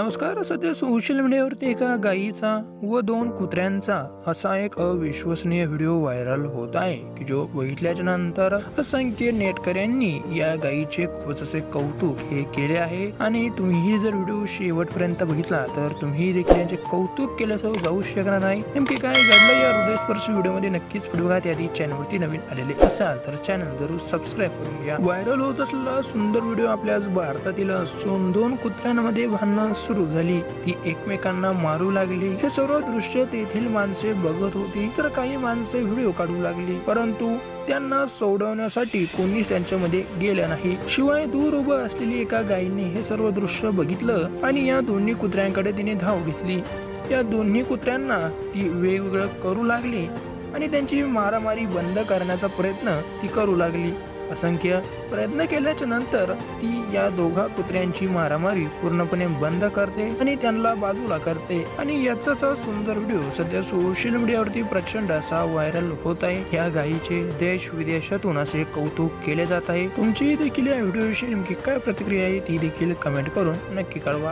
नमस्कार. सध्या सोशल मीडियावरती एका गायीचा व 2 कुत्र्यांचा असा एक अविश्वसनीय व्हिडिओ व्हायरल होत आहे की जो बघितल्याच्या नंतर असंख्य नेटकऱ्यांनी या गायीचे खूपच असे कौतुक हे केले आहे. आणि तुम्ही जर व्हिडिओ शेवटपर्यंत बघितला तर तुम्ही देखील याचे कौतुक केल्याशिवाय जाऊ शकणार नाही. नेमके काय घडलं या हृदयस्पर्शी व्हिडिओमध्ये नक्कीच पुढे बघा. त्याआधी चॅनलवरती नवीन आलेले असाल तर चॅनल जरूर सबस्क्राईब करून घ्या. व्हायरल होत असलेला सुंदर व्हिडिओ आपल्या भारतातील असून 2 कुत्र्यांमध्ये भांडणं सुरू झाली. ती एकमेकांना मारू लागली. हे सर्व दृश्य तेथील माणसे बघत होती तर काही माणसे व्हिडिओ काढू लागली, परंतु त्यांना सोडवण्यासाठी कोणीच त्यांच्यामध्ये गेलं नाही. शिवाय दूर उभं असलेली एका गायीने हे सर्व दृश्य बघितलं आणि या दोन्ही कुत्र्यांकडे तिने धाव घेतली. या दोन्ही कुत्र्यांना ती वेगवेगळं करू लागली आणि त्यांची मारामारी बंद करण्याचा प्रयत्न ती करू लागली. असंख्य प्रयत्न केल्याच्या नंतर ती या दोघा कुत्र्यांची मारामारी पूर्णपणे बंद करते आणि त्यांना बाजूला करते. आणि याचाच सुंदर व्हिडिओ सध्या सोशल मीडियावरती प्रचंड असा व्हायरल होत आहे. या गायीचे देश विदेशातून असे कौतुक केले जात आहे. तुमची देखील या व्हिडिओविषयी नेमकी काय प्रतिक्रिया आहे ती देखील कमेंट करून नक्की कळवा.